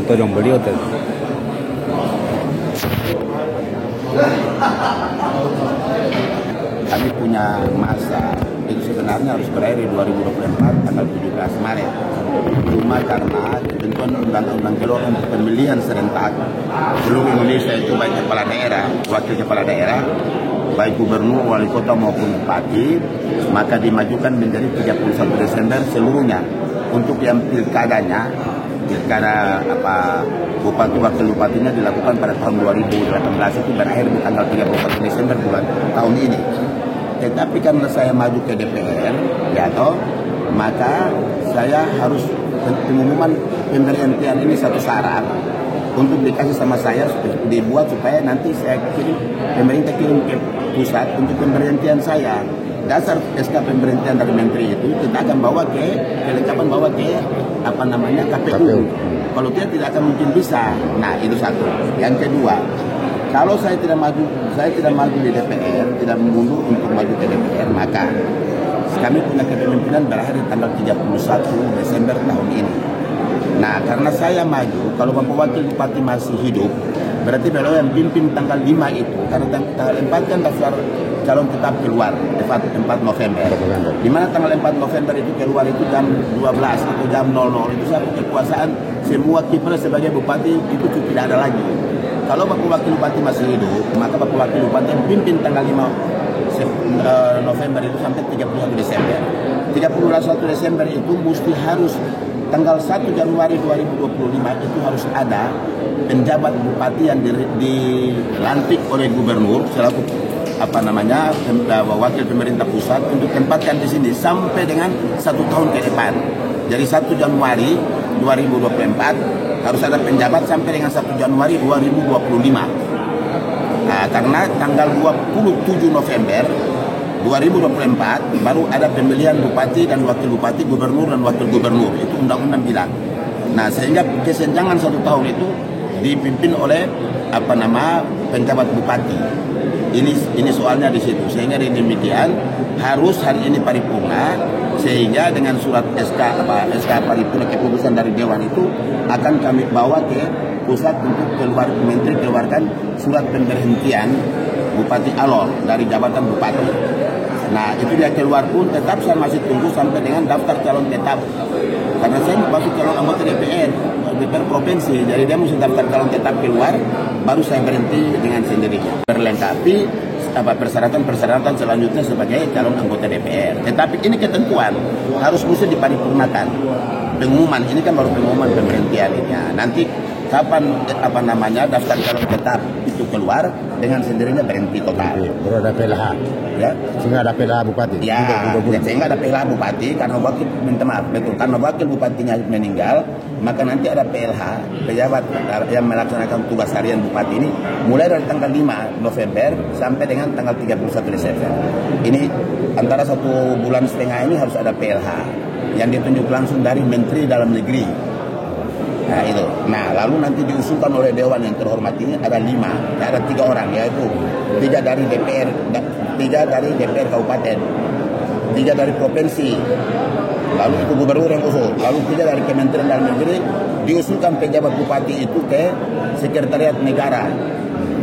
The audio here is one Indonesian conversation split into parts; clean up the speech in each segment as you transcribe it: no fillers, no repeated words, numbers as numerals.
foto dong beliau tadi. Kami punya masa itu sebenarnya harus berakhir di 2024 tanggal 17 Maret. Cuma karena ketentuan undang-undang keluar untuk pemilihan serentak seluruh Indonesia itu baik kepala daerah, wakil kepala daerah, baik gubernur, wali kota maupun bupati, maka dimajukan menjadi 31 Desember seluruhnya. Untuk yang pilkada bupati wakil bupatinya dilakukan pada tahun 2018 itu berakhir di tanggal 31 Desember tahun ini. Tetapi karena saya maju ke DPR, maka saya harus pengumuman pemberhentian ini satu syarat untuk dikasih sama saya, dibuat supaya nanti saya pemerintah kirim ke pusat untuk pemberhentian saya. Dasar SK pemberhentian dari menteri itu kita akan bawa ke kelengkapan KPU. Kalau tidak akan mungkin bisa. Nah, itu satu. Yang kedua, kalau saya tidak maju di DPR, tidak mundur untuk maju ke DPR, maka kami punya kepemimpinan berakhir di tanggal 31 Desember tahun ini. Nah, karena saya maju, kalau Bapak Wakil Bupati masih hidup, berarti beliau yang pimpin tanggal 5 itu, karena tanggal 4 kan daftar calon tetap keluar, 4 November. Di mana tanggal 4 November itu keluar itu jam 12 atau jam 00, itu satu kekuasaan semua kiprah sebagai bupati itu tidak ada lagi. Kalau Bapak Wakil Bupati masih hidup, maka Bapak Wakil Bupati yang pimpin tanggal 5 November itu sampai 31 Desember. 31 Desember itu mesti harus tanggal 1 Januari 2025 itu harus ada penjabat bupati yang dilantik oleh gubernur selaku wakil pemerintah pusat untuk tempatkan di sini sampai dengan 1 tahun ke depan. Jadi 1 Januari 2024 harus ada penjabat sampai dengan 1 Januari 2025. Nah, karena tanggal 27 November 2024 baru ada pemilihan bupati dan wakil bupati, gubernur dan wakil gubernur. Itu undang-undang bilang. Nah, sehingga kesenjangan 1 tahun itu dipimpin oleh penjabat bupati. Ini soalnya di situ. Sehingga demikian harus hari ini paripurna, sehingga dengan surat SK paripurna keputusan dari Dewan itu akan kami bawa ke pusat untuk menteri keluarkan surat pemberhentian Bupati Alor dari jabatan bupati. Nah, itu dia keluar pun tetap saya masih tunggu sampai dengan daftar calon tetap. Karena saya masuk calon anggota DPR provinsi, jadi dia mesti daftar calon tetap keluar, baru saya berhenti dengan sendirinya. Berlengkapi persyaratan selanjutnya sebagai calon anggota DPR. Tetapi ini ketentuan harus mesti diparipurnakan. Pengumuman ini kan baru pengumuman pemberhentian ini. Nanti kapan daftar calon tetap itu keluar dengan sendirinya berhenti total. Baru ada PLH. Ya, sehingga ada PLH bupati. Ya, sehingga ada PLH bupati karena karena wakil bupatinya meninggal, maka nanti ada PLH pejabat yang melaksanakan tugas harian bupati ini mulai dari tanggal 5 November sampai dengan tanggal 31 Desember. Ini antara 1 bulan setengah ini harus ada PLH yang ditunjuk langsung dari Menteri Dalam Negeri. Nah, itu. Nah, lalu nanti diusulkan oleh Dewan yang terhormat ini ada 5, ada 3 orang, yaitu 3 dari DPR, 3 dari DPR Kabupaten, 3 dari provinsi, lalu itu gubernur yang usul, lalu 3 dari Kementerian Dalam Negeri. Diusulkan pejabat bupati itu ke Sekretariat Negara,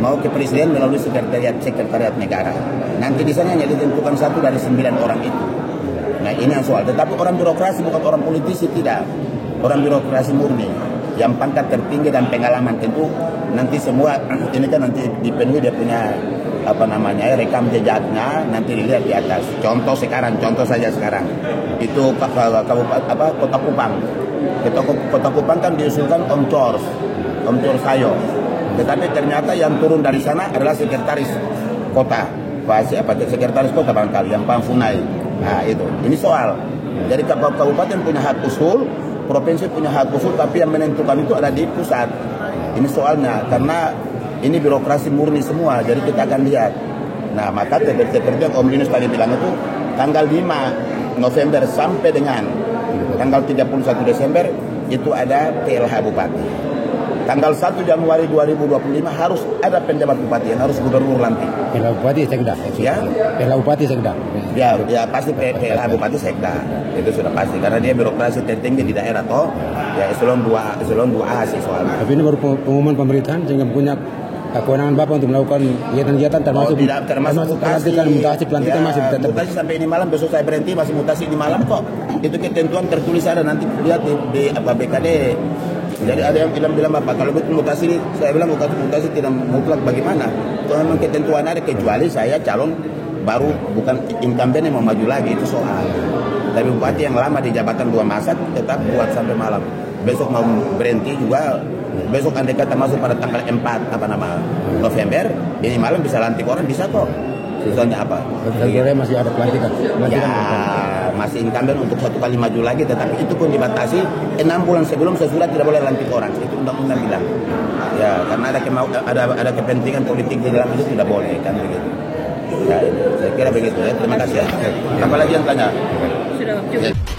mau ke Presiden melalui Sekretariat Negara. Nanti di sana hanya ditentukan 1 dari 9 orang itu. Nah, ini yang soal. Tetapi orang birokrasi bukan orang politisi, tidak. Orang birokrasi murni yang pangkat tertinggi dan pengalaman, tentu nanti semua ini kan nanti dipenuhi dia punya rekam jejaknya, nanti dilihat di atas. Contoh saja sekarang itu Kota Kupang. Kota Kupang kan diusulkan Om Cor Sayo, tetapi ternyata yang turun dari sana adalah sekretaris kota, sekretaris kota barangkali yang Pamfunai. Nah, itu ini soal. Jadi kabupaten punya hak usul, provinsi punya hak usul, tapi yang menentukan itu ada di pusat. Ini soalnya, karena ini birokrasi murni semua, jadi kita akan lihat. Nah, maka seperti yang Om Linus tadi bilang itu, tanggal 5 November sampai dengan tanggal 31 Desember, itu ada PLH Bupati. Tanggal 1 Januari 2025 harus ada penjabat bupati yang harus gubernur lantik. PLH Bupati Sekda. Ya. PLH Bupati Sekda. Ya pasti PLH Bupati Sekda. Itu sudah pasti karena dia birokrasi tertinggi di daerah toh. Ya eselon 2A sih soalnya. Tapi ini baru pengumuman pemerintahan sehingga punya kewenangan Bapak untuk melakukan kegiatan-kegiatan termasuk pelantikan masih tetap. Mutasi sampai ini malam, besok saya berhenti masih mutasi di malam kok. Itu ketentuan tertulis ada, nanti lihat di BKD. Jadi ada yang bilang apa kalau betul mutasi, saya bilang mutasi tidak mutlak bagaimana. Kalau memang ketentuan ada, kecuali saya calon baru bukan incumbent yang mau maju lagi, itu soal. Tapi bupati yang lama di jabatan 2 masa tetap buat sampai malam. Besok mau berhenti juga. Besok andai kata masuk pada tanggal 4 November, ini malam bisa lantik orang, bisa kok. Susahnya apa? Sebenarnya masih ada pelantikan. Ya, masih incumbent untuk 1 kali maju lagi, tetapi itu pun dibatasi 6 bulan sebelum sesudah tidak boleh lantik orang. Itu undang-undang bilang. Ya, karena ada kepentingan politik di dalam itu tidak boleh kan begitu. Ya, saya kira begitu ya. Terima kasih ya. Apa lagi yang tanya? Sudah.